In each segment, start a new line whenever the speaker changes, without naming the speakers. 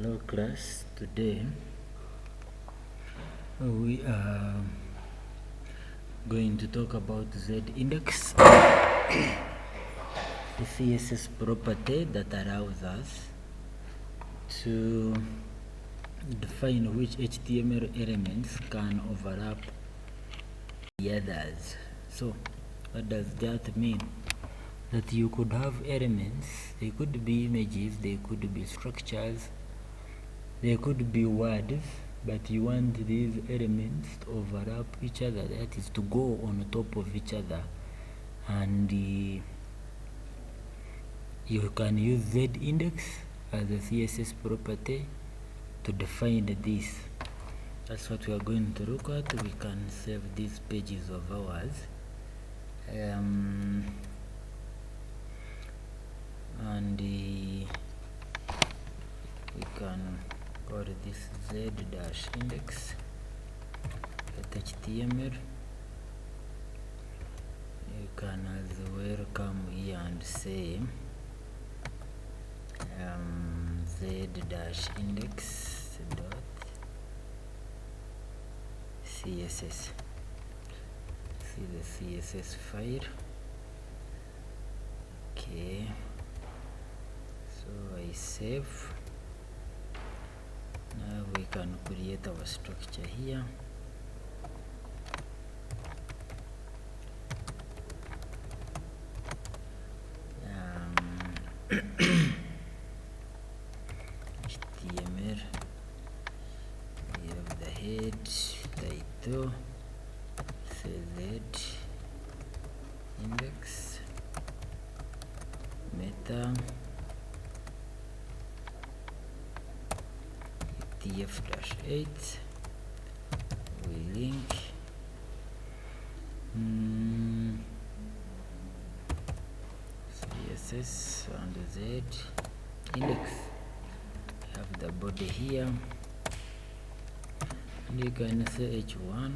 Hello class, today we are going to talk about Z-index, the CSS property that allows us to define which HTML elements can overlap the others. So what does that mean? That you could have elements, they could be images, they could be structures, they could be words, but you want these elements to overlap each other, that is to go on top of each other, and you can use Z-index as a CSS property to define this. That's what we are going to look at. We can save these pages of ours, and we can call this z-index.html. You can as well come here and say z-index.css. See the CSS file. Okay, so I save. Now we can create our structure here. HTML, we have the head, title, Z index, meta, tf-8, we link, CSS and Z index. Have the body here, and you can say h1,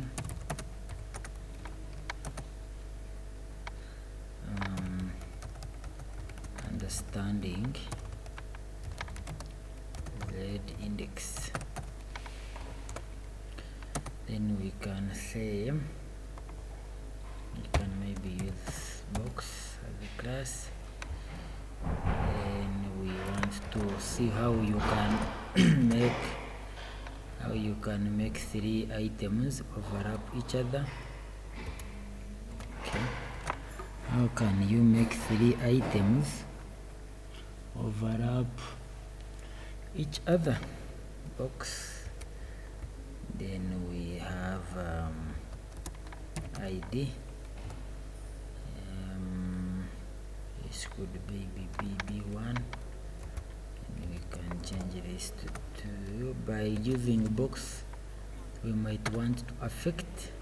understanding Z index. Then we can say, you can maybe use box as a class. Then we want to see how you can make three items overlap each other. Okay, how can you make three items overlap each other? Box. Then we have ID. This could be bb1, and we can change this to 2. By using box, we might want to affect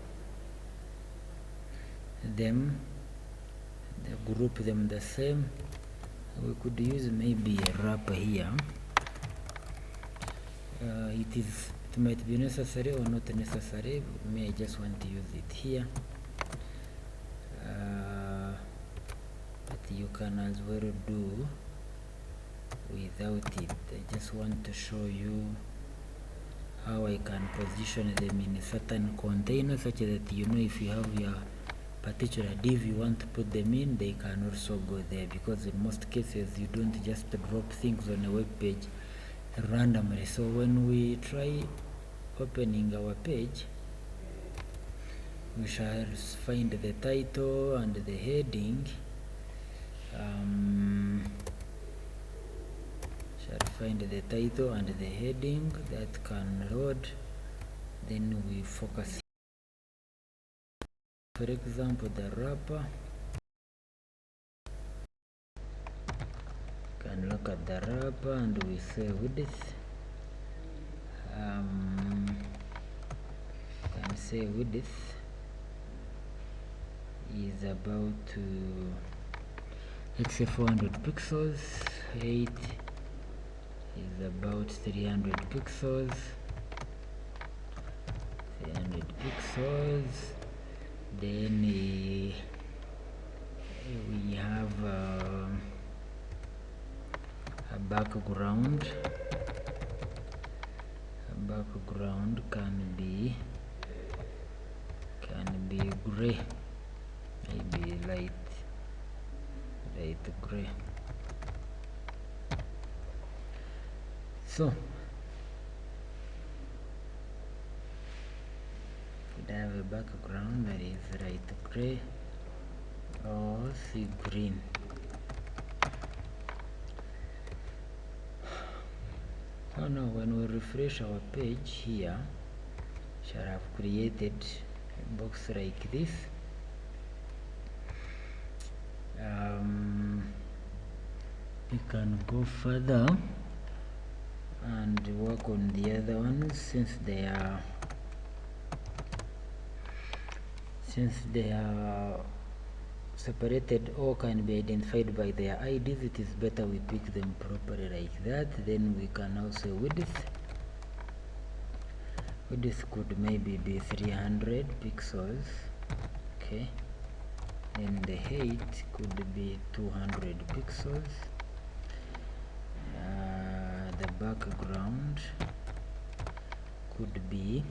them, group them the same. We could use maybe a wrapper here. It might be necessary or not necessary. May I just want to use it here, but you can as well do without it. I just want to show you how I can position them in a certain container, such that if you have your particular div you want to put them in, they can also go there, because in most cases you don't just drop things on a web page randomly. So when we try opening our page, we shall find the title and the heading. That can load. Then we focus, for example, the wrapper. Can look at the wrapper and we say width. Can say width is about let's say 400 pixels. Height is about 300 pixels. Then we have a background So could have a background that is light gray or sea green. So now when we refresh our page here, shall have created a box like this. We can go further and work on the other ones since they are separated or can be identified by their IDs. It is better we pick them properly like that. Then we can also width could maybe be 300 pixels. Okay, then the height could be 200 pixels. The background could be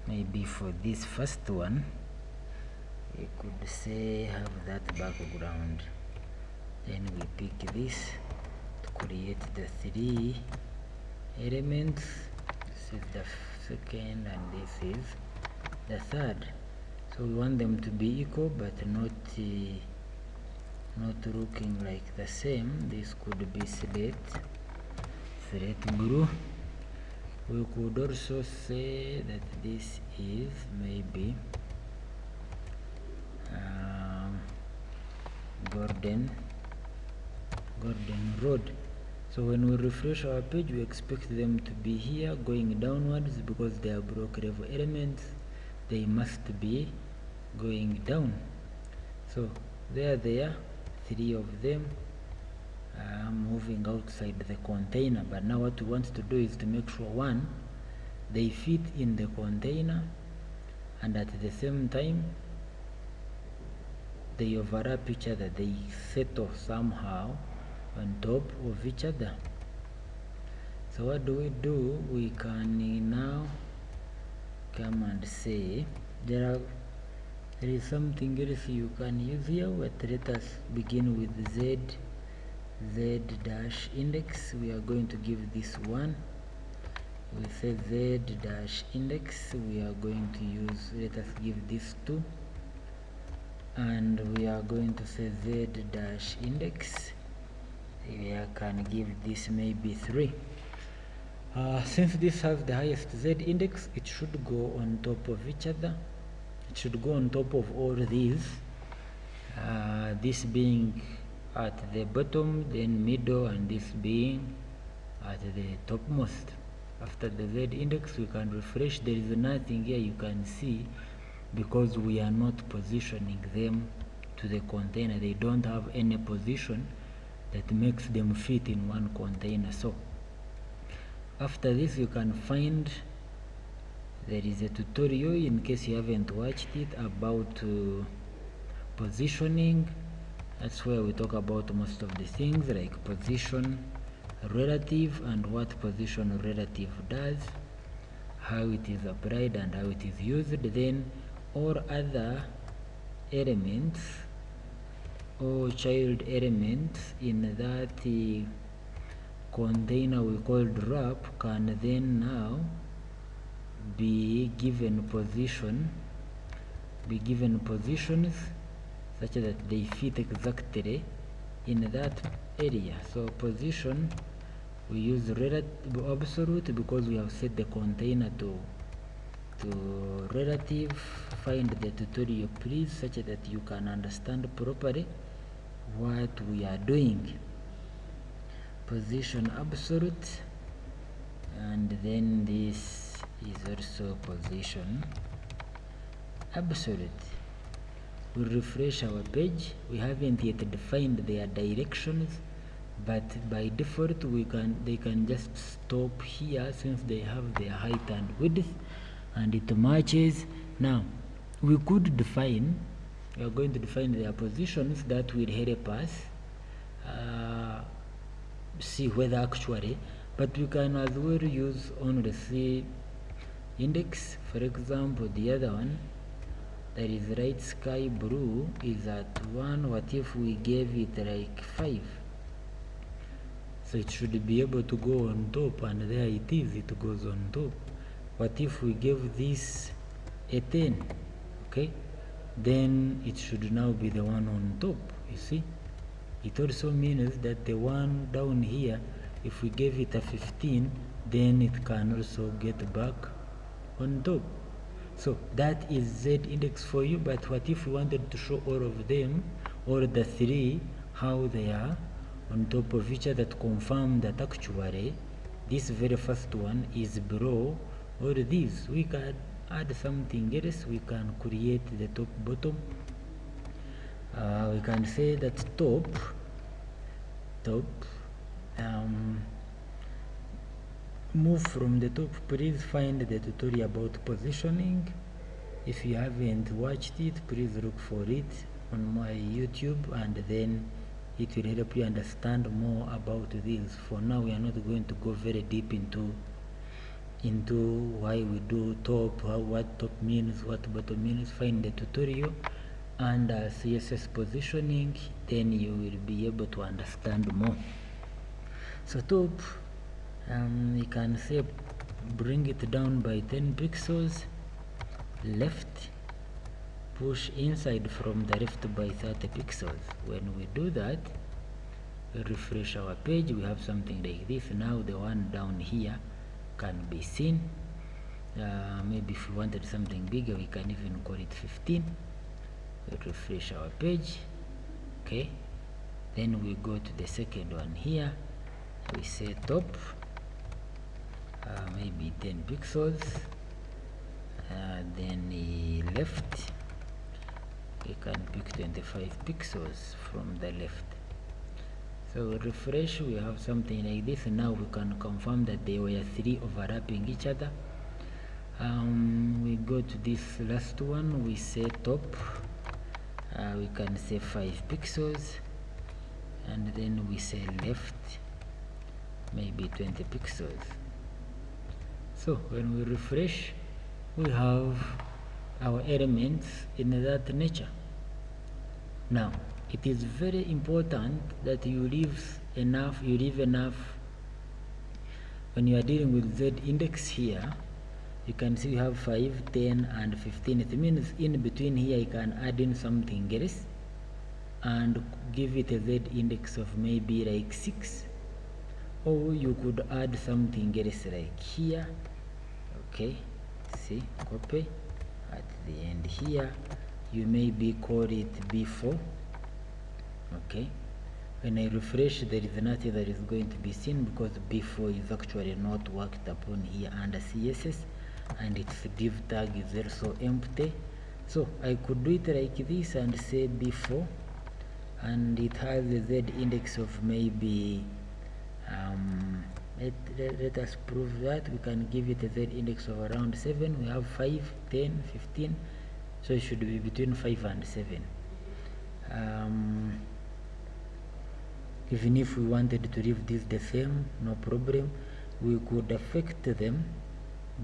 maybe for this first one we could say have that background, then we pick this to create the three elements. This is the second and this is the third. So we want them to be equal but not looking like the same. This could be slate blue. We could also say that this is maybe Gordon Road. So when we refresh our page, we expect them to be here going downwards because they are block level elements. They must be going down. So there, three of them moving outside the container. But now what we want to do is to make sure one, they fit in the container, and at the same time they overlap each other, they settle somehow on top of each other. So what do? We can now come and say there is something else you can use here, but let us begin with z dash index. We are going to give this one, we say z dash index. We are going to use, let us give this 2, and we are going to say z dash index. We can give this maybe 3. Since this has the highest z index, it should go on top of each other. It should go on top of all these, this being at the bottom, then middle, and this being at the topmost. After the z index, we can refresh. There is nothing here you can see because we are not positioning them to the container. They don't have any position that makes them fit in one container. So after this, you can find there is a tutorial, in case you haven't watched it, about positioning. That's where we talk about most of the things like position relative and what position relative does, how it is applied and how it is used. Then all other elements or child elements in that container we called wrap can then now be given positions such that they fit exactly in that area. So position, we use relative absolute because we have set the container to relative. Find the tutorial please, such that you can understand properly what we are doing. Position absolute, and then this is also position absolute. We refresh our page. We haven't yet defined their directions, but by default they can just stop here since they have their height and width and it matches. Now we are going to define their positions. That will help us see whether actually, but we can as well use only C index. For example, the other one, that is light sky blue, is at 1. What if we gave it like 5? so it should be able to go on top, and there it is, it goes on top. What if we give this a 10? Okay, then it should now be the one on top. You see, it also means that the one down here, if we gave it a 15, then it can also get back on top. So that is Z index for you. But what if we wanted to show all of them, or the three, how they are on top of each other, to confirm that actually this very first one is below all these? We can add something else. We can create the top bottom. We can say that top move from the top. Please find the tutorial about positioning. If you haven't watched it, please look for it on my YouTube, and then it will help you understand more about this. For now, we are not going to go very deep into why we do top, what top means, what bottom means. Find the tutorial and CSS positioning, then you will be able to understand more. So top, you can say bring it down by 10 pixels, left, push inside from the left by 30 pixels. When we do that, we refresh our page, we have something like this. Now the one down here can be seen. Maybe if we wanted something bigger, we can even call it 15. We refresh our page. Okay, then we go to the second one here. We say top, maybe 10 pixels, then left, we can pick 25 pixels from the left. So refresh, we have something like this. Now we can confirm that there were three overlapping each other. We go to this last one, we say top, we can say 5 pixels, and then we say left, maybe 20 pixels. So when we refresh, we have our elements in that nature. Now it is very important that you leave enough when you are dealing with Z index. Here you can see you have 5, 10 and 15. It means in between here you can add in something else and give it a Z index of maybe like 6, or you could add something else like here. Okay, see, copy at the end here, you maybe call it B4. Okay, when I refresh, there is nothing that is going to be seen because B4 is actually not worked upon here under CSS, and its div tag is also empty. So I could do it like this and say B4, and it has a Z index of maybe let us prove that. We can give it a Z index of around 7. We have 5, 10, 15, so it should be between 5 and 7. Even if we wanted to leave this the same, no problem. We could affect them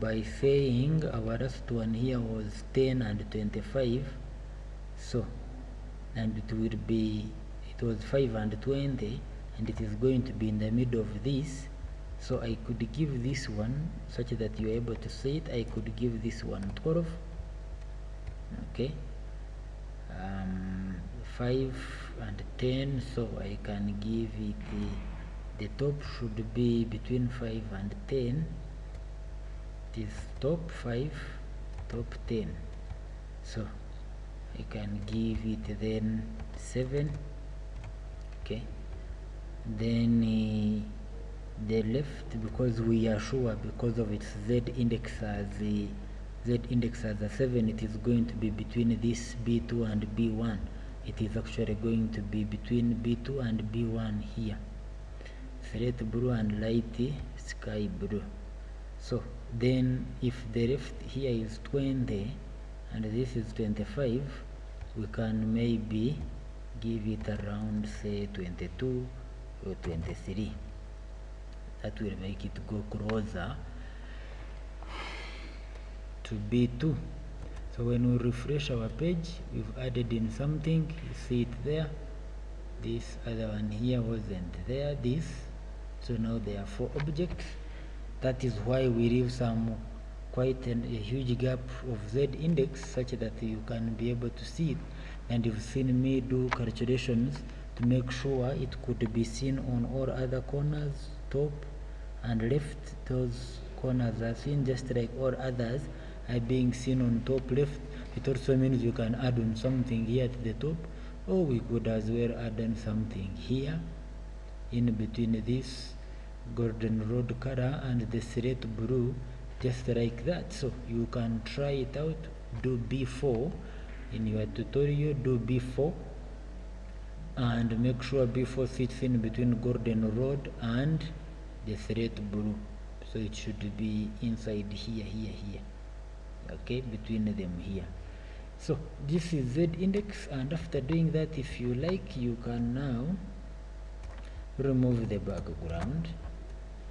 by saying our last one here was 10 and 25, so, and it was 5 and 20, and it is going to be in the middle of this. So I could give this one such that you are able to see it. I could give this one 12. Okay, 5 and 10, so I can give it the top should be between 5 and 10. It is top 5, top 10, so I can give it then 7. Okay, then the left, because we are sure because of its Z index as a 7, it is going to be between this B2 and B1. It is actually going to be between B2 and B1 here. Select blue and light sky blue. So then if the left here is 20 and this is 25, we can maybe give it around say 22 or 23. That will make it go closer to B2. So when we refresh our page, we've added in something. You see it there. This other one here wasn't there, this. So now there are 4 objects. That is why we leave some quite a huge gap of Z index such that you can be able to see it. And you've seen me do calculations to make sure it could be seen on all other corners, top and left. Those corners are seen just like all others are being seen on top left. It also means you can add on something here at the top, or we could as well add on something here in between this golden rod color and the slate blue, just like that. So you can try it out. Do B4 in your tutorial, do B4 and make sure B4 sits in between golden rod and the slate blue. So it should be inside here, okay, between them here. So this is Z index, and after doing that, if you like, you can now remove the background.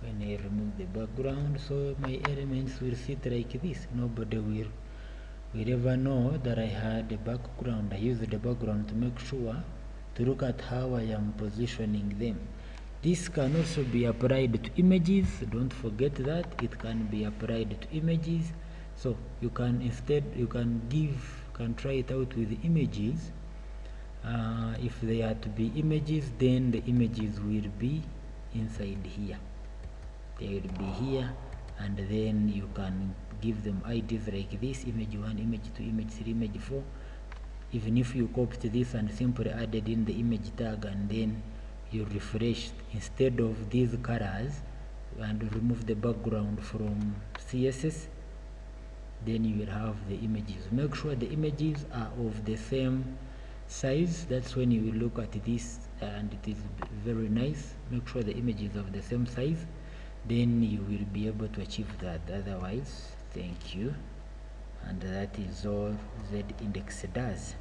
When I remove the background, so my elements will sit like this. Nobody will ever know that I had a background. I use the background to make sure to look at how I am positioning them. This can also be applied to images. Don't forget that it can be applied to images. So you can try it out with images. If they are to be images, then the images will be inside here. They will be here, and then you can give them IDs like this: image 1, image 2, image 3, image 4. Even if you copied this and simply added in the image tag and then you refresh instead of these colors and remove the background from CSS, then you will have the images. Make sure the images are of the same size. That's when you will look at this and it is very nice. Make sure the images are of the same size, then you will be able to achieve that. Otherwise, thank you. And that is all Z index does.